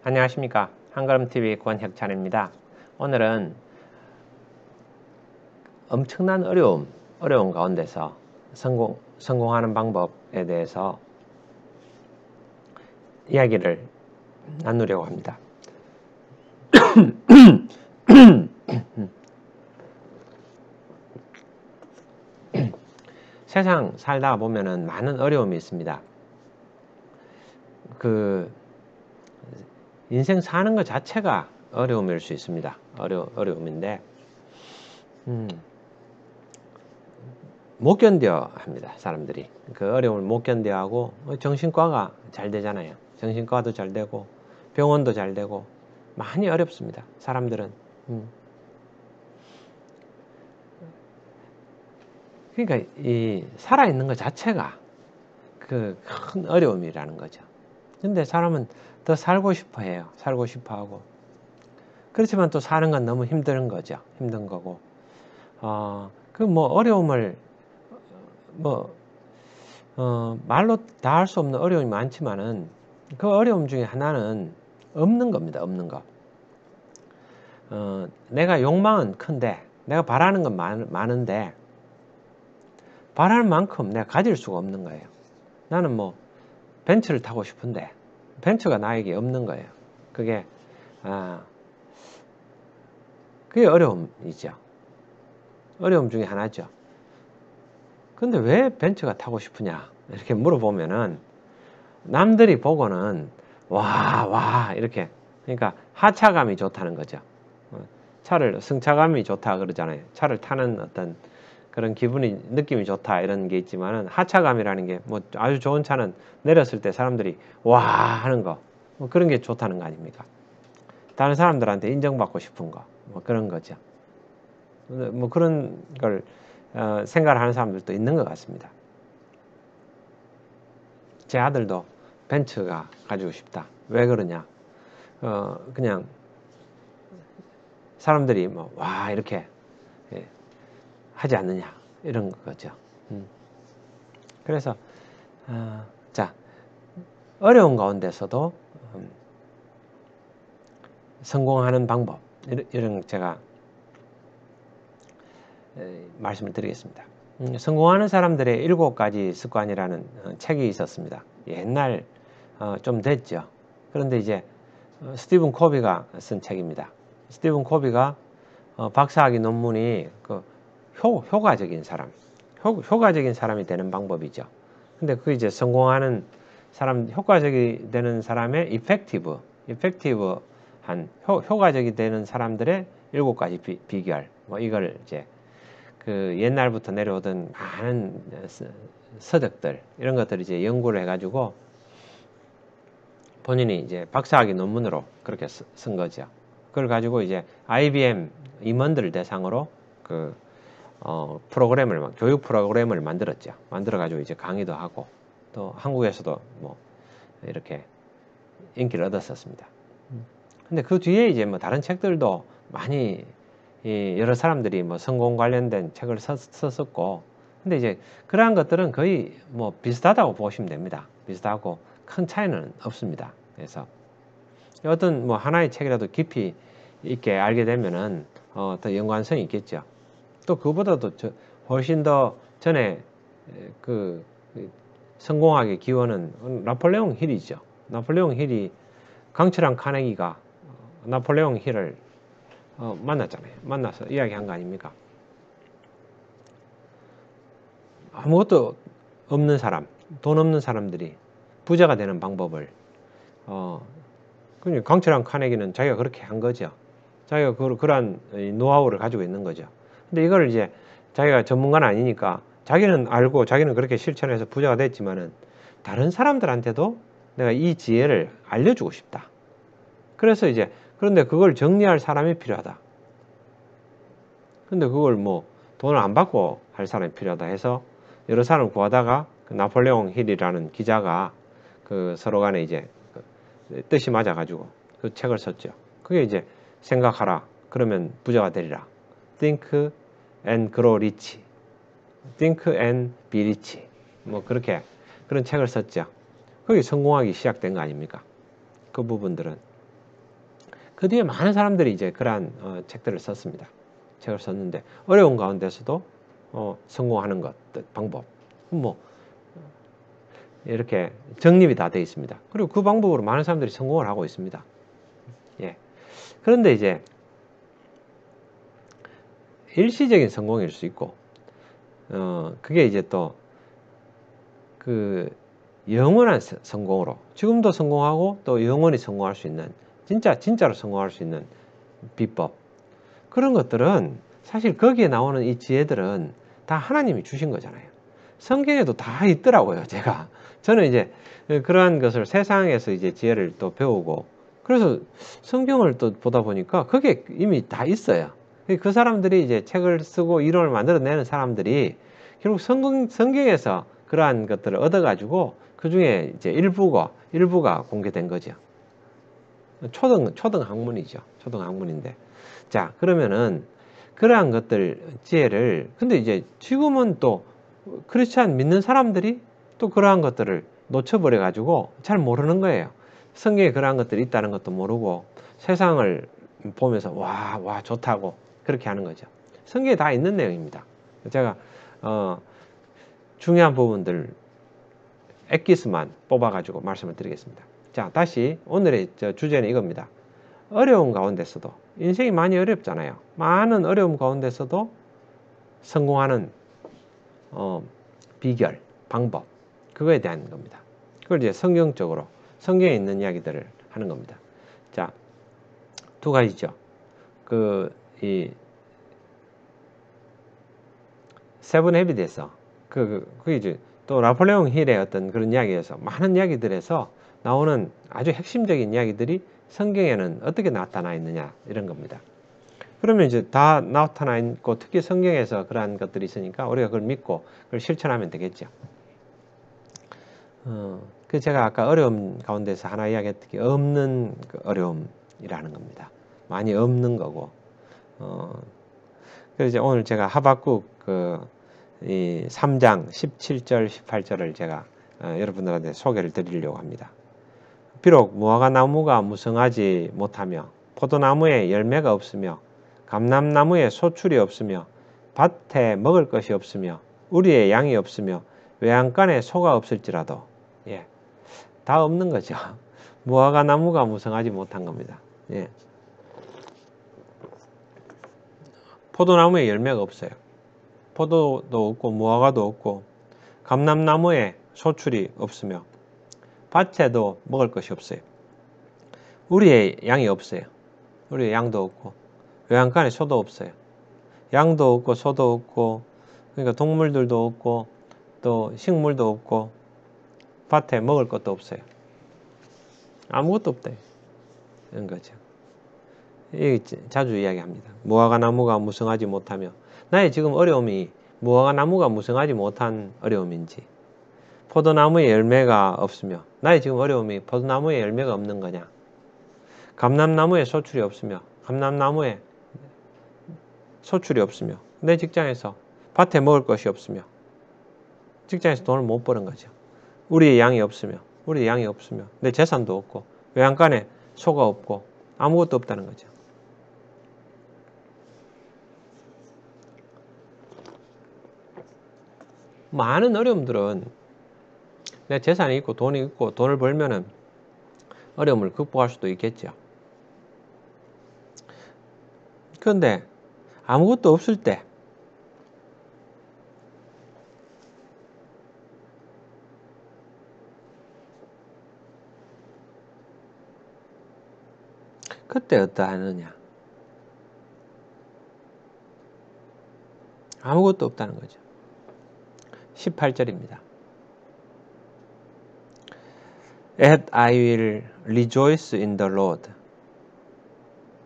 안녕하십니까. 한걸음TV 권혁찬입니다. 오늘은 엄청난 어려움 가운데서 성공하는 방법에 대해서 이야기를 나누려고 합니다. 세상 살다 보면은 많은 어려움이 있습니다. 인생 사는 것 자체가 어려움일 수 있습니다. 어려움인데 못 견뎌 합니다. 사람들이 그 어려움을 못 견뎌 하고 정신과가 잘 되잖아요. 정신과도 잘 되고 병원도 잘 되고 많이 어렵습니다. 사람들은 그러니까 이 살아있는 것 자체가 그 큰 어려움이라는 거죠. 근데 사람은 더 살고 싶어 해요. 살고 싶어 하고. 그렇지만 또 사는 건 너무 힘든 거죠. 힘든 거고. 어려움을 말로 다 할 수 없는 어려움이 많지만은 그 어려움 중에 하나는 없는 겁니다. 없는 거. 내가 욕망은 큰데 내가 바라는 건 많은데 바라는 만큼 내가 가질 수가 없는 거예요. 나는 벤츠를 타고 싶은데 벤츠가 나에게 없는 거예요. 그게 어려움이죠. 어려움 중에 하나죠. 근데 왜 벤츠가 타고 싶으냐 이렇게 물어보면은 남들이 보고는 와 이렇게, 그러니까 하차감이 좋다는 거죠. 승차감이 좋다 그러잖아요. 차를 타는 어떤 그런 느낌이 좋다 이런 게 있지만은 하차감이라는 게 아주 좋은 차는 내렸을 때 사람들이 와 하는 거, 그런 게 좋다는 거 아닙니까? 다른 사람들한테 인정받고 싶은 거, 그런 거죠. 그런 걸 생각을 하는 사람들도 있는 것 같습니다. 제 아들도 벤츠가 가지고 싶다. 왜 그러냐? 그냥 사람들이 와 이렇게 하지 않느냐 이런 거죠. 그래서 자, 어려운 가운데서도 성공하는 방법, 이런 제가 말씀을 드리겠습니다. 성공하는 사람들의 7가지 습관이라는 책이 있었습니다. 옛날 좀 됐죠. 그런데 이제 스티븐 코비가 쓴 책입니다. 스티븐 코비가 박사학위 논문이 효과적인 사람, 효과적인 사람이 되는 방법이죠. 근데 그 이제 성공하는 사람, 효과적이 되는 사람의 효과적이 되는 사람들의 7가지 비결, 이걸 이제 그 옛날부터 내려오던 많은 서적들, 이런 것들을 이제 연구를 해가지고 본인이 이제 박사학위 논문으로 그렇게 쓴 거죠. 그걸 가지고 이제 IBM 임원들을 대상으로 교육 프로그램을 만들었죠. 만들어가지고 이제 강의도 하고 또 한국에서도 이렇게 인기를 얻었었습니다. 근데 그 뒤에 이제 다른 책들도 많이 여러 사람들이 성공 관련된 책을 썼었고, 근데 이제 그러한 것들은 거의 비슷하다고 보시면 됩니다. 비슷하고 큰 차이는 없습니다. 그래서 어떤 하나의 책이라도 깊이 있게 알게 되면은 더 연관성이 있겠죠. 또 그보다도 훨씬 더 전에 성공하게 기원은 나폴레옹 힐이죠. 나폴레옹 힐이 강철한 카네기가 나폴레옹 힐을 만났잖아요. 만나서 이야기한 거 아닙니까? 아무것도 없는 사람, 돈 없는 사람들이 부자가 되는 방법을 강철한 카네기는 자기가 그렇게 한 거죠. 자기가 그러한 노하우를 가지고 있는 거죠. 근데 이걸 이제 자기가 전문가는 아니니까 자기는 알고 자기는 그렇게 실천해서 부자가 됐지만은 다른 사람들한테도 내가 이 지혜를 알려주고 싶다. 그래서 이제 그런데 그걸 정리할 사람이 필요하다. 근데 그걸 돈을 안 받고 할 사람이 필요하다 해서 여러 사람을 구하다가 나폴레옹 힐이라는 기자가 서로 간에 이제 뜻이 맞아가지고 그 책을 썼죠. 그게 이제 생각하라. 그러면 부자가 되리라. Think and grow rich. Think and be rich. 그렇게 그런 책을 썼죠. 그게 성공하기 시작된 거 아닙니까? 그 부분들은. 그 뒤에 많은 사람들이 이제 그러한 책들을 썼습니다. 책을 썼는데 어려운 가운데서도 성공하는 것 방법 뭐 이렇게 정립이 다 되어 있습니다. 그리고 그 방법으로 많은 사람들이 성공을 하고 있습니다. 예. 그런데 이제 일시적인 성공일 수 있고 그게 이제 또 그 영원한 성공으로 지금도 성공하고 또 영원히 성공할 수 있는 진짜로 성공할 수 있는 비법 그런 것들은 사실 거기에 나오는 이 지혜들은 다 하나님이 주신 거잖아요. 성경에도 다 있더라고요. 저는 이제 그러한 것을 세상에서 이제 지혜를 또 배우고 그래서 성경을 또 보다 보니까 그게 이미 다 있어요. 그 사람들이 이제 책을 쓰고 이론을 만들어내는 사람들이 결국 성경에서 그러한 것들을 얻어가지고 그 중에 이제 일부가 공개된 거죠. 초등 학문이죠. 초등 학문인데. 자, 그러면은 그러한 것들 지혜를 근데 이제 지금은 또 크리스찬 믿는 사람들이 또 그러한 것들을 놓쳐버려 가지고 잘 모르는 거예요. 성경에 그러한 것들이 있다는 것도 모르고 세상을 보면서 와 좋다고 그렇게 하는 거죠. 성경에 다 있는 내용입니다. 제가 중요한 부분들 엑기스만 뽑아가지고 말씀을 드리겠습니다. 자, 다시 오늘의 주제는 이겁니다. 어려운 가운데서도 인생이 많이 어렵잖아요. 많은 어려움 가운데서도 성공하는 비결, 방법 그거에 대한 겁니다. 그걸 이제 성경적으로 성경에 있는 이야기들을 하는 겁니다. 자, 두 가지죠. 이 세븐 헤비트에서 그게 이제 또 나폴레옹 힐의 어떤 그런 이야기에서 많은 이야기들에서 나오는 아주 핵심적인 이야기들이 성경에는 어떻게 나타나 있느냐 이런 겁니다. 그러면 이제 다 나타나 있고 특히 성경에서 그러한 것들이 있으니까 우리가 그걸 믿고 그걸 실천하면 되겠죠. 그 제가 아까 어려움 가운데서 하나 이야기했던 게 없는 그 어려움이라는 겁니다. 많이 없는 거고. 그래서 이제 오늘 제가 하박국 이 3장 17절 18절을 제가 여러분들한테 소개를 드리려고 합니다. 비록 무화과 나무가 무성하지 못하며 포도나무에 열매가 없으며 감람나무에 소출이 없으며 밭에 먹을 것이 없으며 우리의 양이 없으며 외양간에 소가 없을지라도 다 없는 거죠. 무화과 나무가 무성하지 못한 겁니다. 포도나무에 열매가 없어요. 포도도 없고 무화과도 없고 감람나무에 소출이 없으며 밭에도 먹을 것이 없어요. 우리의 양이 없어요. 우리의 양도 없고 외양간에 소도 없어요. 양도 없고 소도 없고 그러니까 동물들도 없고 또 식물도 없고 밭에 먹을 것도 없어요. 아무것도 없다 이런 거죠. 이게 자주 이야기합니다. 무화과 나무가 무성하지 못하며 나의 지금 어려움이 무화과 나무가 무성하지 못한 어려움인지 포도나무에 열매가 없으며 나의 지금 어려움이 포도나무에 열매가 없는 거냐 감람나무에 소출이 없으며 감람나무에 소출이 없으며 내 직장에서 밭에 먹을 것이 없으며 직장에서 돈을 못 버는 거죠. 우리의 양이 없으며 내 재산도 없고 외양간에 소가 없고 아무것도 없다는 거죠. 많은 어려움들은 내 재산이 있고 돈이 있고 돈을 벌면은 어려움을 극복할 수도 있겠죠. 그런데 아무것도 없을 때 그때 어떠하느냐? 아무것도 없다는 거죠. 18절입니다. Yet I will rejoice in the Lord.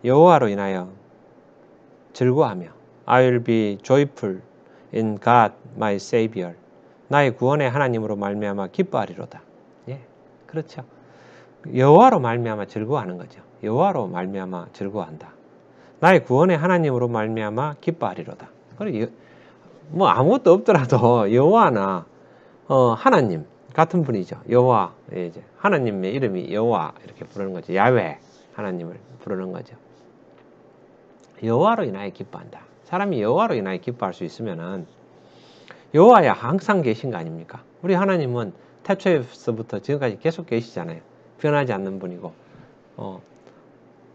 여호와로 인하여 즐거워하며 I will be joyful in God my Savior. 나의 구원의 하나님으로 말미암아 기뻐하리로다. 그렇죠. 여호와로 말미암아 즐거워하는 거죠. 여호와로 말미암아 즐거워한다. 나의 구원의 하나님으로 말미암아 기뻐하리로다. 뭐 아무것도 없더라도 여호와나 하나님 같은 분이죠. 여호와 이제 하나님의 이름이 여호와 이렇게 부르는 거죠. 야훼 하나님을 부르는 거죠. 여호와로 인하여 기뻐한다. 사람이 여호와로 인하여 기뻐할 수 있으면은 여호와야 항상 계신 거 아닙니까? 우리 하나님은 태초에서부터 지금까지 계속 계시잖아요. 변하지 않는 분이고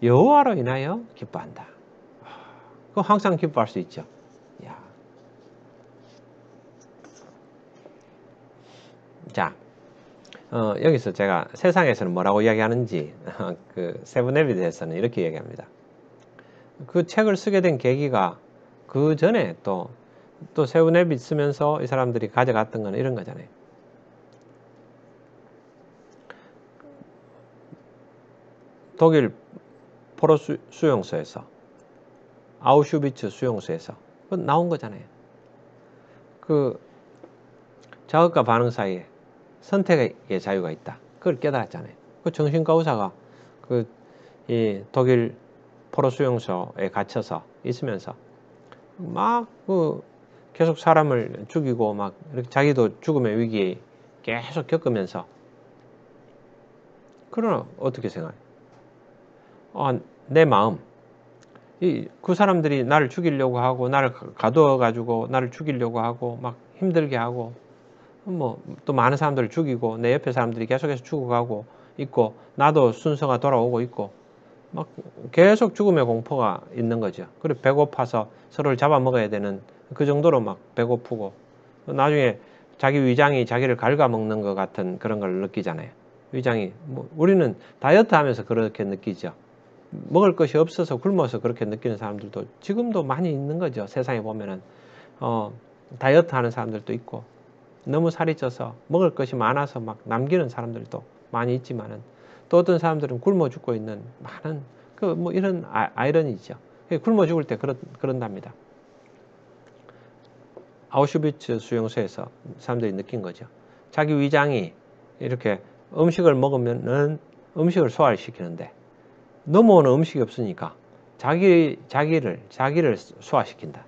여호와로 인하여 기뻐한다. 그럼 항상 기뻐할 수 있죠. 야. 자, 여기서 제가 세상에서는 뭐라고 이야기하는지 그 세븐앱에 대해서는 이렇게 얘기합니다. 그 책을 쓰게 된 계기가 그 전에 또 세븐앱이 쓰면서 이 사람들이 가져갔던 건 이런 거잖아요. 독일 포로 수용소에서 아우슈비츠 수용소에서 나온 거잖아요. 그 자극과 반응 사이에 선택의 자유가 있다. 그걸 깨달았잖아요. 그 정신과 의사가 이 독일 포로 수용소에 갇혀서 있으면서 막 계속 사람을 죽이고 막 이렇게 자기도 죽음의 위기에 계속 겪으면서 그러나 어떻게 생각해? 내 마음 그 사람들이 나를 죽이려고 하고 나를 가두어 가지고 나를 죽이려고 하고 막 힘들게 하고 뭐 또 많은 사람들을 죽이고 내 옆에 사람들이 계속해서 죽어가고 있고 나도 순서가 돌아오고 있고 막 계속 죽음의 공포가 있는 거죠. 그리고 배고파서 서로를 잡아먹어야 되는 그 정도로 막 배고프고 나중에 자기 위장이 자기를 갉아먹는 것 같은 그런 걸 느끼잖아요. 위장이 우리는 다이어트 하면서 그렇게 느끼죠. 먹을 것이 없어서 굶어서 그렇게 느끼는 사람들도 지금도 많이 있는 거죠. 세상에 보면은 다이어트 하는 사람들도 있고 너무 살이 쪄서 먹을 것이 많아서 막 남기는 사람들도 많이 있지만은 또 어떤 사람들은 굶어 죽고 있는 많은 이런 아이러니죠. 굶어 죽을 때 그런답니다. 아우슈비츠 수용소에서 사람들이 느낀 거죠. 자기 위장이 이렇게 음식을 먹으면은 음식을 소화를 시키는데 넘어오는 음식이 없으니까 자기를 소화시킨다.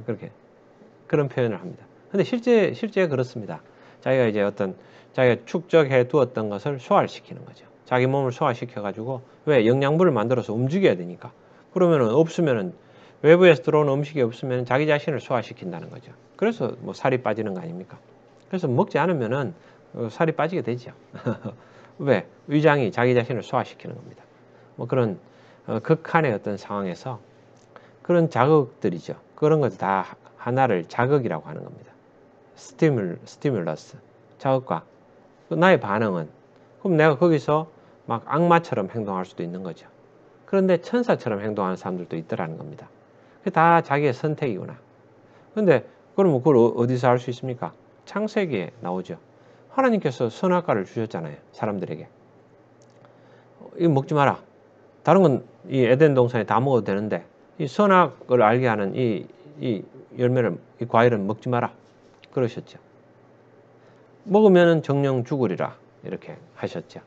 그렇게 그런 표현을 합니다. 근데 실제 그렇습니다. 자기가 축적해 두었던 것을 소화를 시키는 거죠. 자기 몸을 소화시켜 가지고 왜 영양분을 만들어서 움직여야 되니까. 그러면은 없으면은 외부에서 들어오는 음식이 없으면 자기 자신을 소화시킨다는 거죠. 그래서 살이 빠지는 거 아닙니까? 그래서 먹지 않으면은 살이 빠지게 되죠. 왜? 위장이 자기 자신을 소화시키는 겁니다. 그런 극한의 어떤 상황에서 그런 자극들이죠. 그런 것을 다 하나를 자극이라고 하는 겁니다. 스티뮬러스, 자극과 나의 반응은 그럼 내가 거기서 막 악마처럼 행동할 수도 있는 거죠. 그런데 천사처럼 행동하는 사람들도 있더라는 겁니다. 그게 다 자기의 선택이구나. 그런데 그러면 그걸 어디서 알 수 있습니까? 창세기에 나오죠. 하나님께서 선악과를 주셨잖아요. 사람들에게. 이거 먹지 마라. 다른 건 이 에덴 동산에 다 먹어도 되는데 이 선악을 알게 하는 이 열매를 이 과일은 먹지 마라. 그러셨죠. 먹으면 정령 죽으리라 이렇게 하셨죠.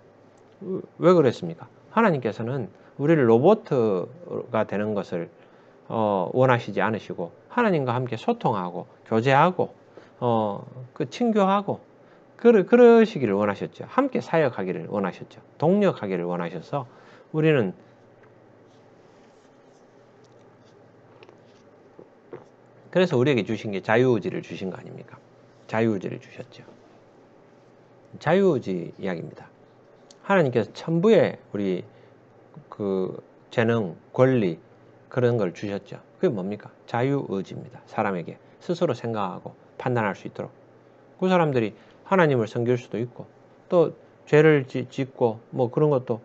왜 그랬습니까? 하나님께서는 우리를 로봇가 되는 것을 원하시지 않으시고 하나님과 함께 소통하고 교제하고 친교하고 그러시기를 원하셨죠. 함께 사역하기를 원하셨죠. 동력하기를 원하셔서 우리는 그래서 우리에게 주신 게 자유의지를 주신 거 아닙니까? 자유의지를 주셨죠. 자유의지 이야기입니다. 하나님께서 천부에 우리 재능, 권리 그런 걸 주셨죠. 그게 뭡니까? 자유의지입니다. 사람에게 스스로 생각하고 판단할 수 있도록. 그 사람들이 하나님을 섬길 수도 있고 또 죄를 짓고 그런 것도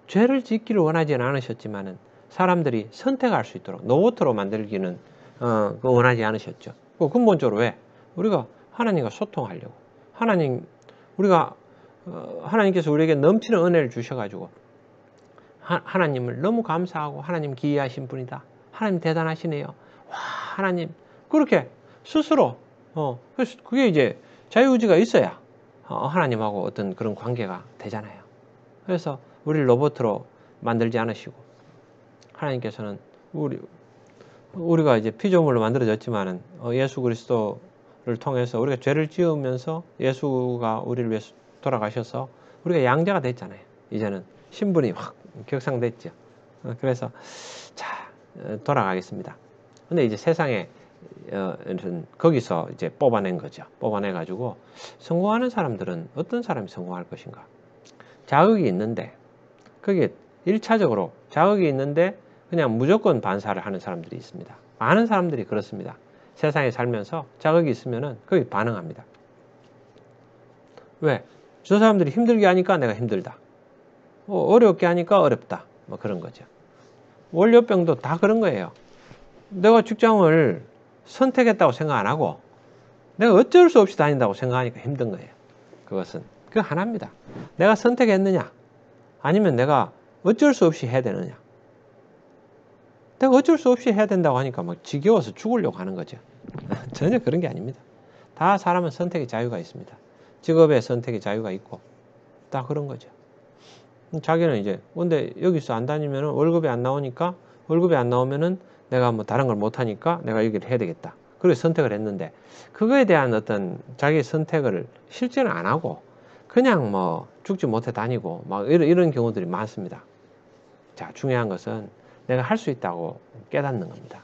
죄를 짓기를 원하지는 않으셨지만은 사람들이 선택할 수 있도록 로봇으로 만들기는 원하지 않으셨죠. 근본적으로 왜? 우리가 하나님과 소통하려고. 하나님께서 우리에게 넘치는 은혜를 주셔가지고 하나님을 너무 감사하고 하나님 기이하신 분이다. 하나님 대단하시네요. 와 하나님 그렇게 스스로 그게 이제 자유의지가 있어야 하나님하고 어떤 그런 관계가 되잖아요. 그래서 우리를 로봇으로 만들지 않으시고 하나님께서는 우리가 이제 피조물로 만들어졌지만은 예수 그리스도를 통해서 우리가 죄를 지으면서 예수가 우리를 위해서 돌아가셔서 우리가 양자가 됐잖아요. 이제는 신분이 확 격상됐죠. 그래서 자, 돌아가겠습니다. 근데 이제 세상에 거기서 이제 뽑아낸 거죠. 뽑아내 가지고 성공하는 사람들은 어떤 사람이 성공할 것인가? 자극이 있는데 그게 1차적으로 자극이 있는데 그냥 무조건 반사를 하는 사람들이 있습니다. 많은 사람들이 그렇습니다. 세상에 살면서 자극이 있으면은 거기 반응합니다. 왜? 저 사람들이 힘들게 하니까 내가 힘들다. 어렵게 하니까 어렵다. 뭐 그런 거죠. 월요병도 다 그런 거예요. 내가 직장을 선택했다고 생각 안 하고 내가 어쩔 수 없이 다닌다고 생각하니까 힘든 거예요. 그것은 그 하나입니다. 내가 선택했느냐 아니면 내가 어쩔 수 없이 해야 되느냐. 내가 어쩔 수 없이 해야 된다고 하니까 막 지겨워서 죽으려고 하는 거죠. 전혀 그런 게 아닙니다. 다 사람은 선택의 자유가 있습니다. 직업의 선택의 자유가 있고 다 그런 거죠. 자기는 이제 근데 여기서 안 다니면 월급이 안 나오니까 월급이 안 나오면은 내가 뭐 다른 걸 못 하니까 내가 여기를 해야 되겠다. 그래서 선택을 했는데 그거에 대한 어떤 자기의 선택을 실제는 안 하고 그냥 뭐 죽지 못해 다니고 막 이런 경우들이 많습니다. 자, 중요한 것은 내가 할 수 있다고 깨닫는 겁니다.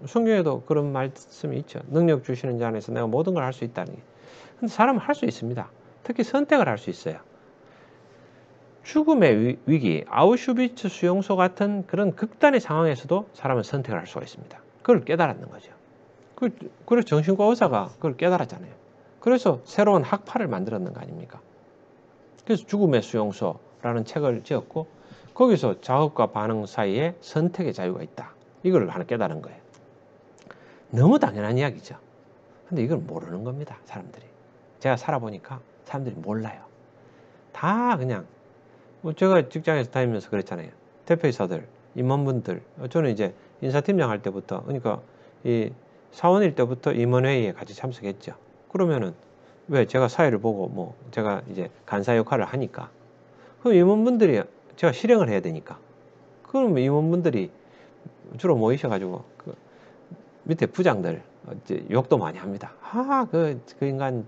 성경에도 그런 말씀이 있죠. 능력 주시는 자 안에서 내가 모든 걸 할 수 있다는 게. 근데 사람은 할 수 있습니다. 특히 선택을 할 수 있어요. 죽음의 위기, 아우슈비츠 수용소 같은 그런 극단의 상황에서도 사람은 선택을 할 수가 있습니다. 그걸 깨달았는 거죠. 그래서 정신과 의사가 그걸 깨달았잖아요. 그래서 새로운 학파를 만들었는 거 아닙니까? 그래서 죽음의 수용소라는 책을 지었고 거기서 자극과 반응 사이에 선택의 자유가 있다. 이걸 하나 깨달은 거예요. 너무 당연한 이야기죠. 근데 이걸 모르는 겁니다. 사람들이. 제가 살아보니까 사람들이 몰라요. 다 그냥 제가 직장에서 다니면서 그랬잖아요. 대표이사들, 임원분들, 저는 이제 인사팀장 할 때부터, 그러니까 이 사원일 때부터 임원회의에 같이 참석했죠. 그러면은 왜 제가 사회를 보고 뭐 제가 이제 간사 역할을 하니까 그럼 임원분들이 제가 실행을 해야 되니까 그럼 임원분들이 주로 모이셔가지고 그 밑에 부장들 이제 욕도 많이 합니다. 그 인간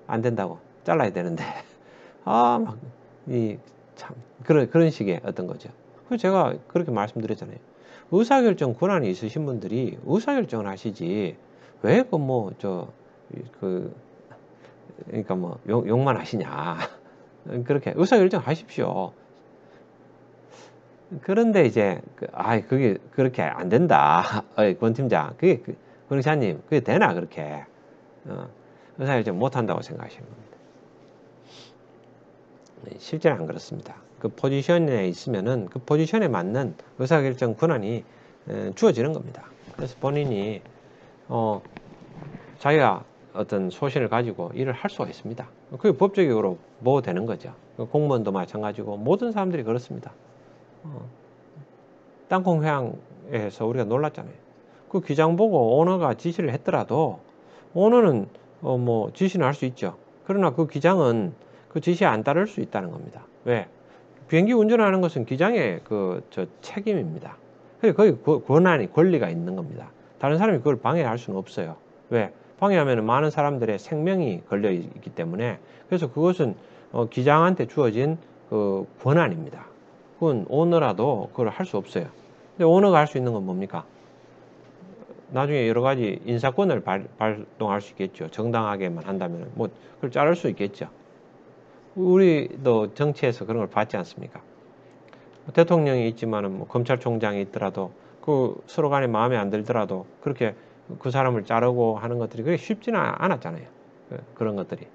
안 된다고 잘라야 되는데 막 참 그런 식의 어떤 거죠. 그래서 제가 그렇게 말씀드렸잖아요. 의사결정 권한이 있으신 분들이 의사결정을 하시지 왜 그러니까 뭐 욕만 하시냐. 그렇게 의사결정 하십시오. 그런데 이제 그게 그렇게 안 된다. 권 팀장, 권 의사님, 그게 되나 그렇게 의사결정 못 한다고 생각하시는 겁니다. 실제는 안 그렇습니다. 그 포지션에 있으면은 그 포지션에 맞는 의사결정 권한이 주어지는 겁니다. 그래서 본인이 자기가 어떤 소신을 가지고 일을 할 수가 있습니다. 그게 법적으로 보호되는 거죠. 공무원도 마찬가지고 모든 사람들이 그렇습니다. 땅콩 회항에서 우리가 놀랐잖아요. 그 기장 보고 오너가 지시를 했더라도 오너는 뭐 지시는 할 수 있죠. 그러나 그 기장은 그 지시에 안 따를 수 있다는 겁니다. 왜? 비행기 운전하는 것은 기장의 책임입니다. 거기 권리가 있는 겁니다. 다른 사람이 그걸 방해할 수는 없어요. 왜? 방해하면 많은 사람들의 생명이 걸려 있기 때문에 그래서 그것은 기장한테 주어진 그 권한입니다. 그건 오너라도 그걸 할 수 없어요. 근데 오너가 할 수 있는 건 뭡니까? 나중에 여러 가지 인사권을 발동할 수 있겠죠. 정당하게만 한다면 뭐 그걸 자를 수 있겠죠. 우리도 정치에서 그런 걸 받지 않습니까? 대통령이 있지만은 뭐 검찰총장이 있더라도 그 서로 간에 마음에 안 들더라도 그렇게 그 사람을 자르고 하는 것들이 그렇게 쉽지는 않았잖아요. 그런 것들이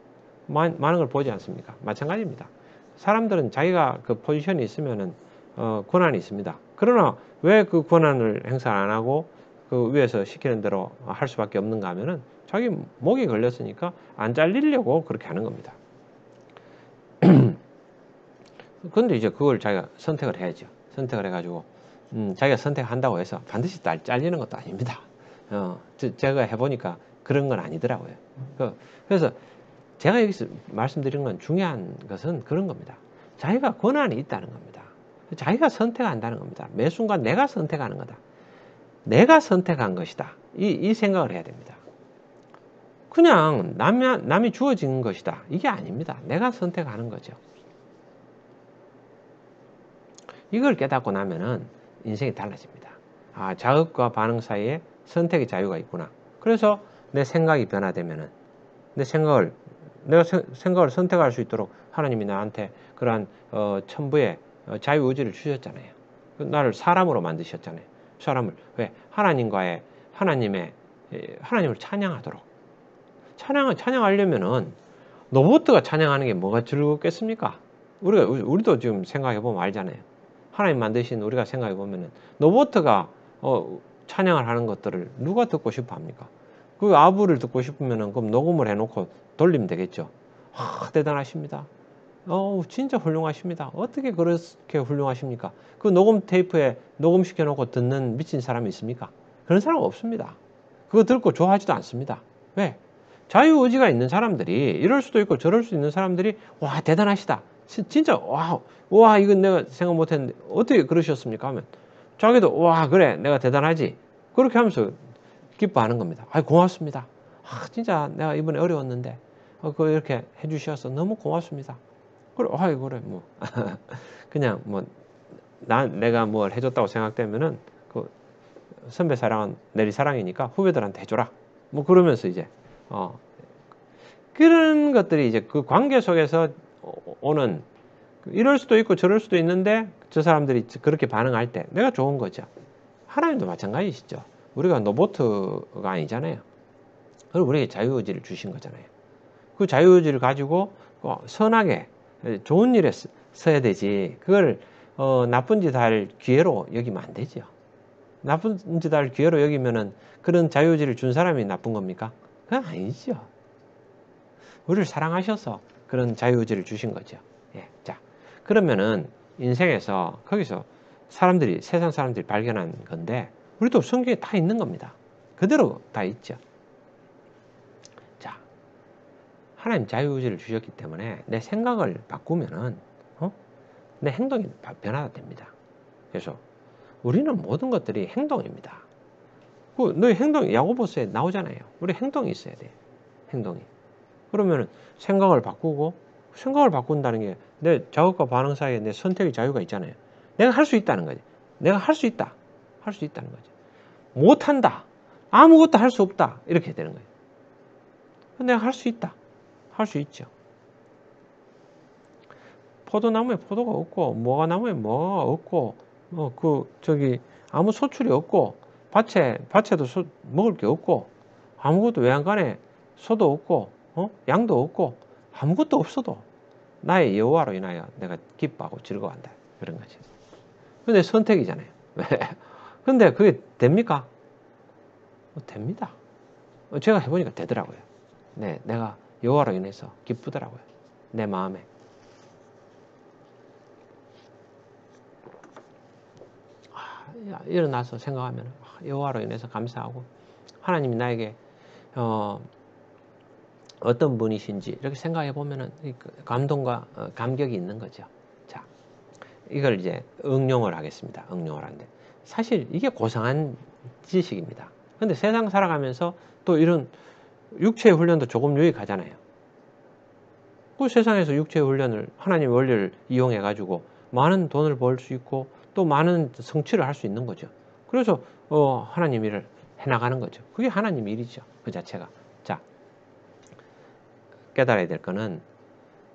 많은 걸 보지 않습니까? 마찬가지입니다. 사람들은 자기가 그 포지션이 있으면은 권한이 있습니다. 그러나 왜 그 권한을 행사 안 하고 그 위에서 시키는 대로 할 수밖에 없는가 하면은 자기 목이 걸렸으니까 안 잘리려고 그렇게 하는 겁니다. 그런데 이제 그걸 자기가 선택을 해야죠. 선택을 해가지고 자기가 선택한다고 해서 반드시 잘리는 것도 아닙니다. 제가 해보니까 그런 건 아니더라고요. 그래서 제가 여기서 말씀드린 건 중요한 것은 그런 겁니다. 자기가 권한이 있다는 겁니다. 자기가 선택한다는 겁니다. 매 순간 내가 선택하는 거다. 내가 선택한 것이다. 이 생각을 해야 됩니다. 그냥 남이 주어진 것이다. 이게 아닙니다. 내가 선택하는 거죠. 이걸 깨닫고 나면은 인생이 달라집니다. 아, 자극과 반응 사이에 선택의 자유가 있구나. 그래서 내 생각이 변화되면은 내가 생각을 선택할 수 있도록 하나님이 나한테 그러한 천부의 자유의지를 주셨잖아요. 나를 사람으로 만드셨잖아요. 사람을 왜 하나님을 찬양하도록. 찬양하려면은 로봇가 찬양하는 게 뭐가 즐겁겠습니까? 우리도 지금 생각해 보면 알잖아요. 하나님 만드신 우리가 생각해 보면은 로봇가 찬양을 하는 것들을 누가 듣고 싶어 합니까? 그 아부를 듣고 싶으면은 그럼 녹음을 해놓고 돌리면 되겠죠. 아, 대단하십니다. 진짜 훌륭하십니다. 어떻게 그렇게 훌륭하십니까? 그 녹음 테이프에 녹음시켜 놓고 듣는 미친 사람이 있습니까? 그런 사람 없습니다. 그거 듣고 좋아하지도 않습니다. 왜? 자유의지가 있는 사람들이 이럴 수도 있고 저럴 수 있는 사람들이 와 대단하시다. 진짜 와 이건 내가 생각 못했는데 어떻게 그러셨습니까? 하면 자기도 와 그래 내가 대단하지. 그렇게 하면서 기뻐하는 겁니다. 아 고맙습니다. 아 진짜 내가 이번에 어려웠는데 그거 이렇게 해주셔서 너무 고맙습니다. 그래 그래 뭐 그냥 뭐 내가 뭘 해줬다고 생각되면은 그 선배 사랑은 내리 사랑이니까 후배들한테 해줘라. 뭐 그러면서 이제 그런 것들이 이제 그 관계 속에서 오는 이럴 수도 있고 저럴 수도 있는데 저 사람들이 그렇게 반응할 때 내가 좋은 거죠. 하나님도 마찬가지시죠. 우리가 로봇가 아니잖아요. 그리고 우리에게 자유의지를 주신 거잖아요. 그 자유의지를 가지고 선하게 좋은 일에 써야 되지. 그걸 나쁜 짓 할 기회로 여기면 안 되죠. 나쁜 짓 할 기회로 여기면은 그런 자유의지를 준 사람이 나쁜 겁니까? 그건 아니죠. 우리를 사랑하셔서 그런 자유의지를 주신 거죠. 예, 자, 그러면은 인생에서 거기서 세상 사람들이 발견한 건데 우리도 성경에 다 있는 겁니다. 그대로 다 있죠. 자, 하나님 자유의지를 주셨기 때문에 내 생각을 바꾸면은 내 행동이 변화됩니다. 그래서 우리는 모든 것들이 행동입니다. 너희 행동 야고보서에 나오잖아요. 우리 행동이 있어야 돼요. 행동이. 그러면 생각을 바꾼다는 게 내 자극과 반응 사이에 내 선택의 자유가 있잖아요. 내가 할 수 있다는 거지. 내가 할 수 있다. 할 수 있다는 거지. 못한다. 아무것도 할 수 없다. 이렇게 되는 거예요. 내가 할 수 있다. 할 수 있죠. 포도나무에 포도가 없고, 무화과나무에 무화과가 없고, 아무 소출이 없고, 밭에도 먹을 게 없고, 아무것도 외양간에 소도 없고, 양도 없고, 아무것도 없어도 나의 여호와로 인하여 내가 기뻐하고 즐거워한다. 그런 거지. 근데 선택이잖아요. 왜? 근데 그게 됩니까? 됩니다. 제가 해보니까 되더라고요. 네, 내가 여호와로 인해서 기쁘더라고요. 내 마음에. 일어나서 생각하면 여호와로 인해서 감사하고 하나님이 나에게 어떤 분이신지 이렇게 생각해 보면은 감동과 감격이 있는 거죠. 자, 이걸 이제 응용을 하겠습니다. 응용을 하는데 사실 이게 고상한 지식입니다. 근데 세상 살아가면서 또 이런 육체의 훈련도 조금 유익하잖아요. 그 세상에서 육체의 훈련을 하나님의 원리를 이용해 가지고 많은 돈을 벌 수 있고 또 많은 성취를 할 수 있는 거죠. 그래서 하나님 일을 해나가는 거죠. 그게 하나님 일이죠. 그 자체가. 자, 깨달아야 될 거는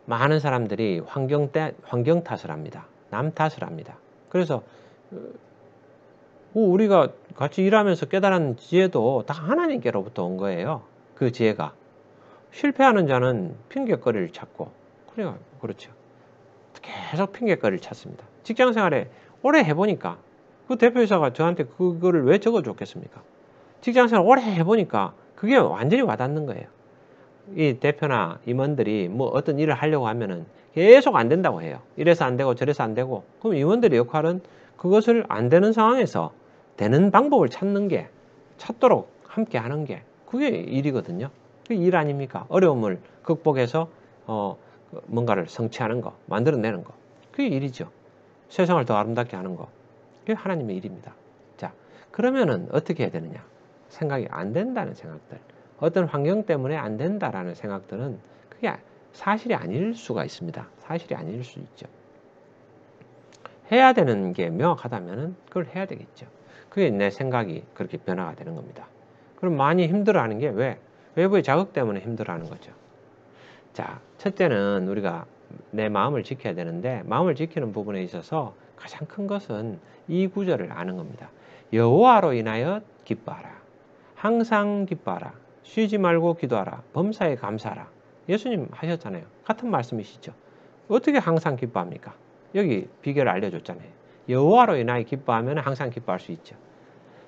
많은 사람들이 환경 탓을 합니다. 남 탓을 합니다. 그래서 우리가 같이 일하면서 깨달은 지혜도 다 하나님께로부터 온 거예요. 그 지혜가. 실패하는 자는 핑계거리를 찾고 그렇죠. 계속 핑계거리를 찾습니다. 직장생활에 오래 해보니까 그 대표이사가 저한테 그거를 왜 적어줬겠습니까? 직장생활 오래 해보니까 그게 완전히 와닿는 거예요. 이 대표나 임원들이 뭐 어떤 일을 하려고 하면은 계속 안 된다고 해요. 이래서 안 되고 저래서 안 되고. 그럼 임원들의 역할은 그것을 안 되는 상황에서 되는 방법을 찾도록 함께 하는 게 그게 일이거든요. 그게 일 아닙니까? 어려움을 극복해서 뭔가를 성취하는 거, 만들어내는 거. 그게 일이죠. 세상을 더 아름답게 하는 거. 그게 하나님의 일입니다. 자, 그러면은 어떻게 해야 되느냐? 생각이 안 된다는 생각들. 어떤 환경 때문에 안 된다라는 생각들은 그게 사실이 아닐 수가 있습니다. 사실이 아닐 수 있죠. 해야 되는 게 명확하다면 그걸 해야 되겠죠. 그게 내 생각이 그렇게 변화가 되는 겁니다. 그럼 많이 힘들어하는 게 왜? 외부의 자극 때문에 힘들어하는 거죠. 자, 첫째는 우리가 내 마음을 지켜야 되는데 마음을 지키는 부분에 있어서 가장 큰 것은 이 구절을 아는 겁니다. 여호와로 인하여 기뻐하라. 항상 기뻐하라. 쉬지 말고 기도하라. 범사에 감사하라. 예수님 하셨잖아요. 같은 말씀이시죠. 어떻게 항상 기뻐합니까? 여기 비결을 알려줬잖아요. 여호와로 인하여 기뻐하면 항상 기뻐할 수 있죠.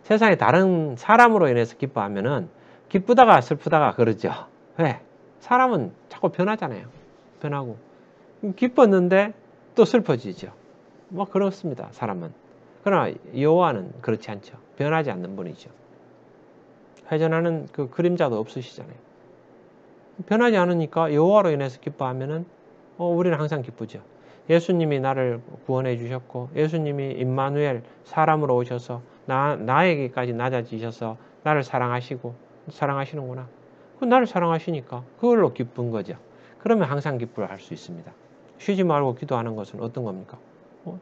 세상에 다른 사람으로 인해서 기뻐하면은 기쁘다가 슬프다가 그러죠. 왜? 사람은 자꾸 변하잖아요. 변하고. 기뻤는데 또 슬퍼지죠. 뭐 그렇습니다. 사람은. 그러나 여호와는 그렇지 않죠. 변하지 않는 분이죠. 회전하는 그 그림자도 없으시잖아요. 변하지 않으니까 여호와로 인해서 기뻐하면은 우리는 항상 기쁘죠. 예수님이 나를 구원해 주셨고 예수님이 임마누엘 사람으로 오셔서 나에게까지 낮아지셔서 나를 사랑하시는구나. 나를 사랑하시니까 그걸로 기쁜 거죠. 그러면 항상 기뻐할 수 있습니다. 쉬지 말고 기도하는 것은 어떤 겁니까?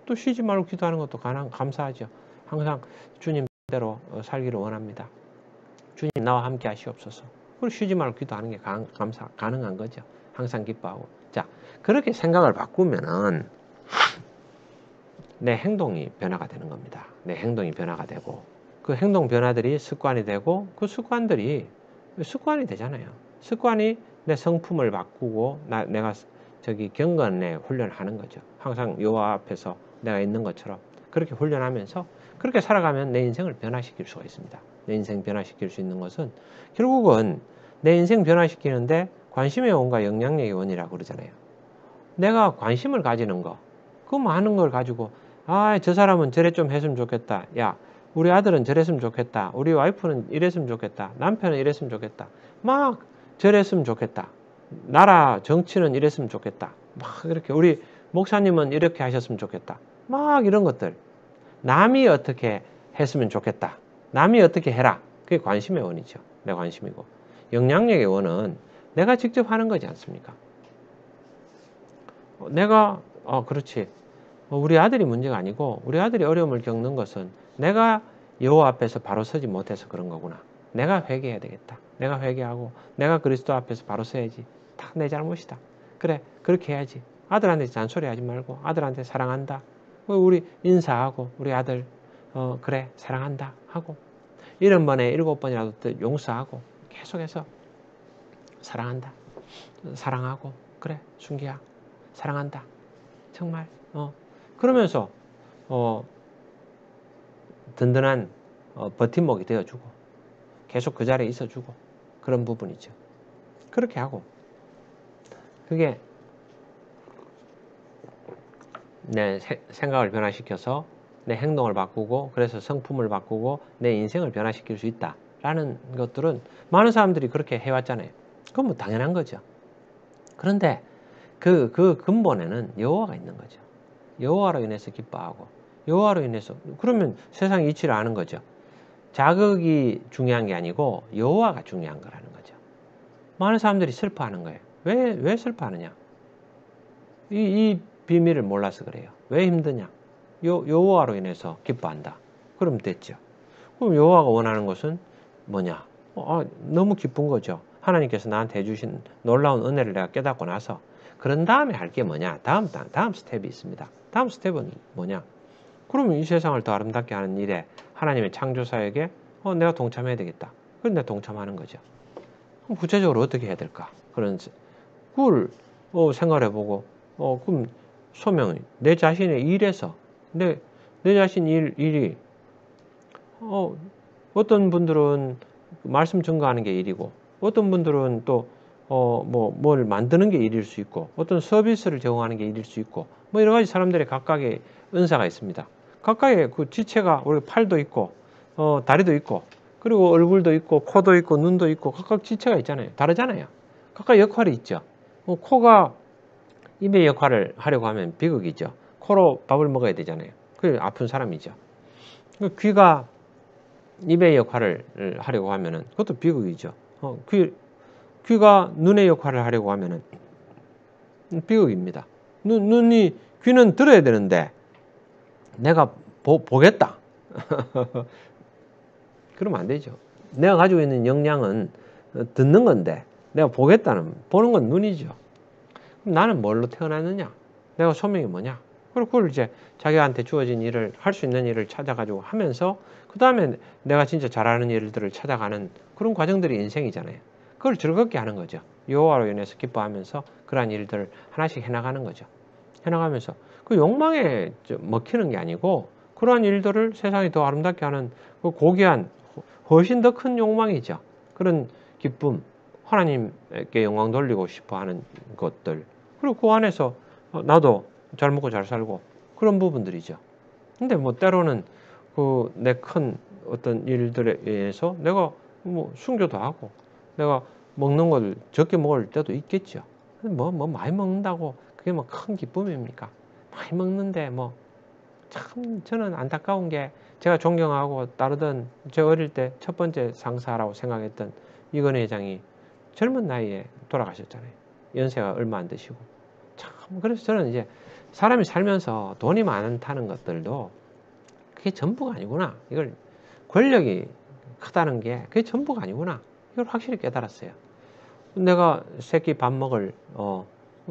또 쉬지 말고 기도하는 것도 감사하죠. 항상 주님 대로 살기를 원합니다. 주님 나와 함께 하시옵소서. 그리고 쉬지 말고 기도하는 게 가능한 거죠. 항상 기뻐하고. 자, 그렇게 생각을 바꾸면은 내 행동이 변화가 되는 겁니다. 내 행동이 변화가 되고 그 행동 변화들이 습관이 되고 그 습관들이 습관이 되잖아요. 습관이 내 성품을 바꾸고 내가 경건에 훈련을 하는 거죠. 항상 여호와 앞에서 내가 있는 것처럼 그렇게 훈련하면서 그렇게 살아가면 내 인생을 변화시킬 수가 있습니다. 내 인생 변화시킬 수 있는 것은 결국은 내 인생 변화시키는데 관심의 원과 영향력의 원이라고 그러잖아요. 내가 관심을 가지는 거, 그 많은 걸 가지고 저 사람은 저래 좀 했으면 좋겠다. 야, 우리 아들은 저랬으면 좋겠다. 우리 와이프는 이랬으면 좋겠다. 남편은 이랬으면 좋겠다. 막 저랬으면 좋겠다. 나라 정치는 이랬으면 좋겠다. 막 이렇게 우리 목사님은 이렇게 하셨으면 좋겠다. 막 이런 것들. 남이 어떻게 했으면 좋겠다. 남이 어떻게 해라. 그게 관심의 원이죠. 내 관심이고. 영향력의 원은 내가 직접 하는 거지 않습니까? 내가 그렇지. 우리 아들이 문제가 아니고 우리 아들이 어려움을 겪는 것은 내가 여호와 앞에서 바로 서지 못해서 그런 거구나. 내가 회개해야 되겠다. 내가 회개하고 내가 그리스도 앞에서 바로 서야지. 다 내 잘못이다. 그래, 그렇게 해야지. 아들한테 잔소리하지 말고 아들한테 사랑한다. 우리 인사하고 우리 아들 그래 사랑한다 하고 70번에 7번이라도 용서하고 계속해서 사랑한다. 사랑하고 그래 순기야 사랑한다. 정말 그러면서 든든한 버팀목이 되어주고 계속 그 자리에 있어주고 그런 부분이죠. 그렇게 하고 그게 내 생각을 변화시켜서 내 행동을 바꾸고 그래서 성품을 바꾸고 내 인생을 변화시킬 수 있다라는 것들은 많은 사람들이 그렇게 해왔잖아요. 그건 뭐 당연한 거죠. 그런데 그 근본에는 여호와가 있는 거죠. 여호와로 인해서 기뻐하고 여호와로 인해서 그러면 세상 이치를 아는 거죠. 자극이 중요한 게 아니고 여호와가 중요한 거라는 거죠. 많은 사람들이 슬퍼하는 거예요. 왜 슬퍼하느냐? 이 비밀을 몰라서 그래요. 왜 힘드냐? 여호와로 인해서 기뻐한다. 그럼 됐죠. 그럼 여호와가 원하는 것은 뭐냐? 너무 기쁜 거죠. 하나님께서 나한테 해주신 놀라운 은혜를 내가 깨닫고 나서 그런 다음에 할 게 뭐냐? 다음 스텝이 있습니다. 다음 스텝은 뭐냐? 그러면 이 세상을 더 아름답게 하는 일에 하나님의 창조사에게 내가 동참해야 되겠다. 그럼 내가 동참하는 거죠. 그럼 구체적으로 어떻게 해야 될까? 그걸 생각해보고 그럼 소명이 내 자신의 일에서 내 자신 일이 어떤 분들은 말씀 증거하는 게 일이고 어떤 분들은 또 뭘 만드는 게 일일 수 있고 어떤 서비스를 제공하는 게 일일 수 있고 뭐 여러 가지 사람들의 각각의 은사가 있습니다. 각각의 그 지체가 우리 팔도 있고 다리도 있고 그리고 얼굴도 있고 코도 있고 눈도 있고 각각 지체가 있잖아요. 다르잖아요. 각각 역할이 있죠. 코가 입의 역할을 하려고 하면 비극이죠. 코로 밥을 먹어야 되잖아요. 그게 아픈 사람이죠. 귀가 입의 역할을 하려고 하면은 그것도 비극이죠. 귀가 눈의 역할을 하려고 하면은 비극입니다. 귀는 들어야 되는데 내가 보겠다. 그러면 안 되죠. 내가 가지고 있는 역량은 듣는 건데 내가 보는 건 눈이죠. 그럼 나는 뭘로 태어났느냐? 내가 소명이 뭐냐? 그리고 그걸 이제 자기한테 주어진 일을, 할 수 있는 일을 찾아가지고 하면서 그 다음에 내가 진짜 잘하는 일들을 찾아가는 그런 과정들이 인생이잖아요. 그걸 즐겁게 하는 거죠. 여호와로 인해서 기뻐하면서 그러한 일들을 하나씩 해나가는 거죠. 해나가면서 그 욕망에 먹히는 게 아니고 그러한 일들을 세상이 더 아름답게 하는 그 고귀한 훨씬 더 큰 욕망이죠. 그런 기쁨, 하나님께 영광 돌리고 싶어 하는 것들. 그리고 그 안에서 나도 잘 먹고 잘 살고 그런 부분들이죠. 근데 뭐 때로는 그 내 큰 어떤 일들에 의해서 내가 뭐 순교도 하고 내가 먹는 걸 적게 먹을 때도 있겠죠. 뭐 많이 먹는다고 그게 뭐 큰 기쁨입니까? 많이 먹는데 뭐 참 저는 안타까운 게 제가 존경하고 따르던 제 어릴 때 첫 번째 상사라고 생각했던 이건희 회장이 젊은 나이에 돌아가셨잖아요. 연세가 얼마 안 되시고. 참 그래서 저는 이제 사람이 살면서 돈이 많다는 것들도 그게 전부가 아니구나. 이걸 권력이 크다는 게 그게 전부가 아니구나. 이걸 확실히 깨달았어요. 내가 새끼 밥 먹을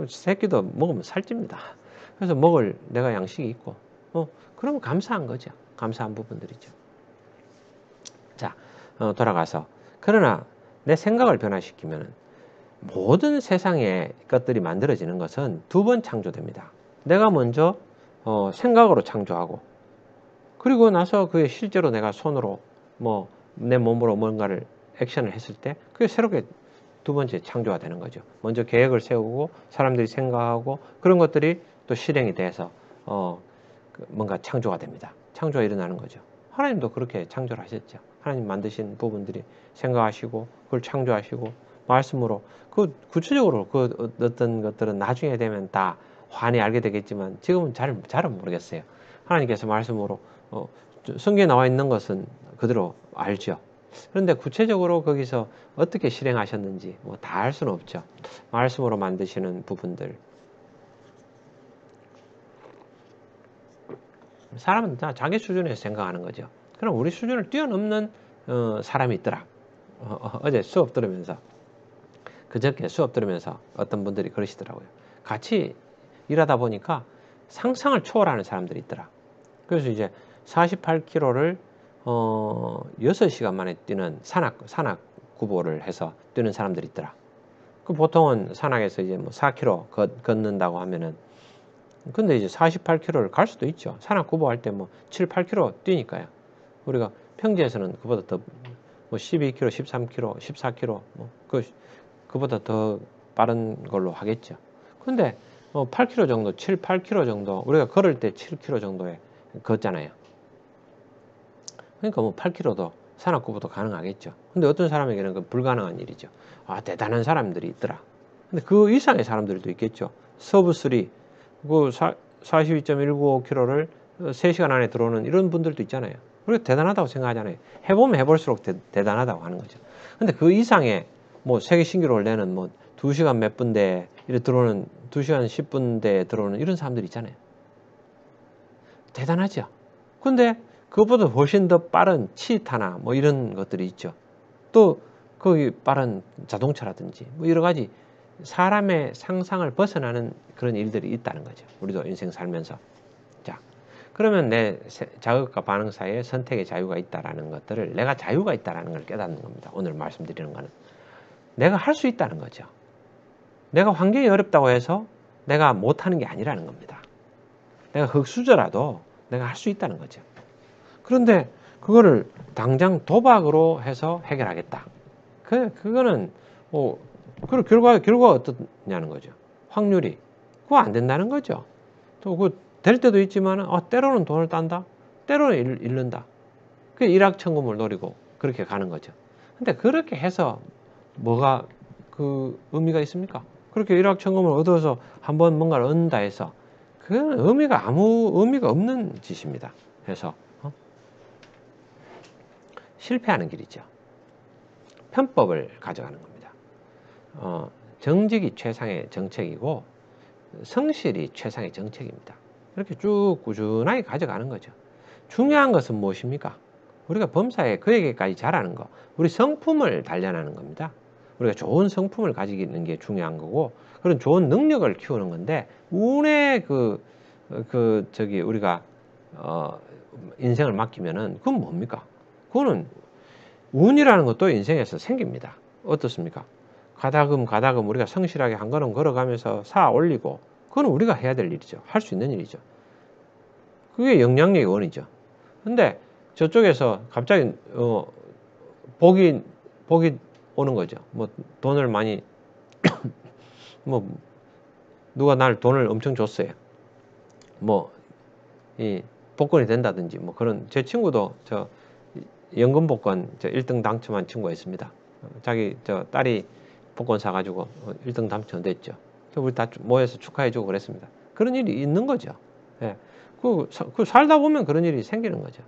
새끼도 먹으면 살찝니다. 그래서 먹을 내가 양식이 있고 그러면 감사한 거죠. 감사한 부분들이죠. 자, 돌아가서 그러나 내 생각을 변화시키면 모든 세상의 것들이 만들어지는 것은 두 번 창조됩니다. 내가 먼저 생각으로 창조하고 그리고 나서 그게 실제로 내가 손으로 뭐 내 몸으로 뭔가를 액션을 했을 때 그게 새롭게 두 번째 창조가 되는 거죠. 먼저 계획을 세우고 사람들이 생각하고 그런 것들이 또 실행이 돼서 뭔가 창조가 됩니다. 창조가 일어나는 거죠. 하나님도 그렇게 창조를 하셨죠. 하나님 만드신 부분들이 생각하시고 그걸 창조하시고 말씀으로 그 구체적으로 그 어떤 것들은 나중에 되면 다 환히 알게 되겠지만 지금은 잘은 모르겠어요. 하나님께서 말씀으로 성경에 나와 있는 것은 그대로 알죠. 그런데 구체적으로 거기서 어떻게 실행하셨는지 뭐 다 알 수는 없죠. 말씀으로 만드시는 부분들. 사람은 다 자기 수준에서 생각하는 거죠. 그럼 우리 수준을 뛰어넘는 사람이 있더라. 어제 수업 들으면서 그저께 수업 들으면서 어떤 분들이 그러시더라고요. 같이 일하다 보니까 상상을 초월하는 사람들이 있더라. 그래서 이제 48km를 6시간 만에 뛰는 산악 구보를 해서 뛰는 사람들이 있더라. 그 보통은 산악에서 이제 뭐 4km 걷는다고 하면은 근데 이제 48km를 갈 수도 있죠. 산악 구보할 때 뭐 7, 8km 뛰니까요. 우리가 평지에서는 그보다 더 뭐 12km, 13km, 14km 그보다 더 빠른 걸로 하겠죠. 근데 8km 정도, 7, 8km 정도 우리가 걸을 때 7km 정도에 걷잖아요. 그러니까 뭐 8km도 산악구보도 가능하겠죠. 근데 어떤 사람에게는 그 불가능한 일이죠. 아, 대단한 사람들이 있더라. 근데 그 이상의 사람들도 있겠죠. 서브3, 그 42.195km를 3시간 안에 들어오는 이런 분들도 있잖아요. 우리가 대단하다고 생각하잖아요. 해보면 해볼수록 대단하다고 하는 거죠. 근데 그 이상의 뭐 세계 신기록을 내는 뭐 2시간 몇 분대에 들어오는 2시간 10분대에 들어오는 이런 사람들 있잖아요. 대단하죠. 근데 그것보다 훨씬 더 빠른 치타나 뭐 이런 것들이 있죠. 또 거기 빠른 자동차라든지 뭐 여러 가지 사람의 상상을 벗어나는 그런 일들이 있다는 거죠. 우리도 인생 살면서. 자, 그러면 내 자극과 반응 사이에 선택의 자유가 있다라는 것들을 내가 자유가 있다라는 걸 깨닫는 겁니다. 오늘 말씀드리는 거는 내가 할 수 있다는 거죠. 내가 환경이 어렵다고 해서 내가 못하는 게 아니라는 겁니다. 내가 흙수저라도 내가 할 수 있다는 거죠. 그런데 그거를 당장 도박으로 해서 해결하겠다. 그거는 그 결과가 어떠냐는 거죠. 확률이 그거 안 된다는 거죠. 또 그 될 때도 있지만 때로는 돈을 딴다. 때로는 잃는다. 그 일확천금을 노리고 그렇게 가는 거죠. 근데 그렇게 해서 뭐가 그 의미가 있습니까? 그렇게 일확천금을 얻어서 한번 뭔가를 얻는다 해서 그건 아무 의미가 없는 짓입니다. 그래서 실패하는 길이죠. 편법을 가져가는 겁니다. 정직이 최상의 정책이고 성실이 최상의 정책입니다. 이렇게 쭉 꾸준하게 가져가는 거죠. 중요한 것은 무엇입니까? 우리가 범사에 그에게까지 잘하는 거, 우리 성품을 단련하는 겁니다. 우리가 좋은 성품을 가지는 게 중요한 거고, 그런 좋은 능력을 키우는 건데, 운에 우리가, 인생을 맡기면은, 그건 뭡니까? 그거는 운이라는 것도 인생에서 생깁니다. 어떻습니까? 가다금 우리가 성실하게 한 걸음 걸어가면서 쌓아 올리고, 그건 우리가 해야 될 일이죠. 할 수 있는 일이죠. 그게 영향력의 원이죠. 근데 저쪽에서 갑자기 복이 오는 거죠. 뭐 돈을 많이 뭐 누가 날 돈을 엄청 줬어요. 뭐 이 복권이 된다든지 뭐 그런. 제 친구도 저 연금 복권 1등 당첨한 친구가 있습니다. 자기 딸이 복권 사가지고 1등 당첨됐죠. 우리 다 모여서 축하해주고 그랬습니다. 그런 일이 있는 거죠. 예. 그 살다 보면 그런 일이 생기는 거죠.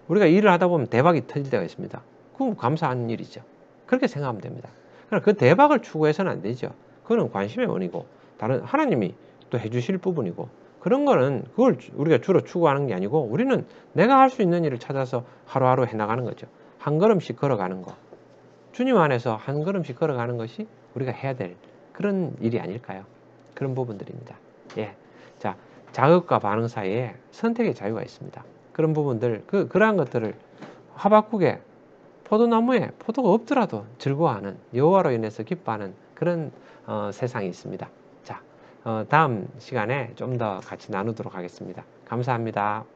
우리가 일을 하다 보면 대박이 터질 때가 있습니다. 그건 감사한 일이죠. 그렇게 생각하면 됩니다. 그러나 그 대박을 추구해서는 안 되죠. 그거는 관심의 원이고, 다른 하나님이 또 해주실 부분이고, 그런 거는 그걸 우리가 주로 추구하는 게 아니고, 우리는 내가 할 수 있는 일을 찾아서 하루하루 해나가는 거죠. 한 걸음씩 걸어가는 거. 주님 안에서 한 걸음씩 걸어가는 것이 우리가 해야 될 그런 일이 아닐까요? 그런 부분들입니다. 예. 자, 자극과 반응 사이에 선택의 자유가 있습니다. 그런 부분들, 그러한 것들을 하박국에 포도나무에 포도가 없더라도 즐거워하는, 여호와로 인해서 기뻐하는 그런 세상이 있습니다. 자, 다음 시간에 좀 더 같이 나누도록 하겠습니다. 감사합니다.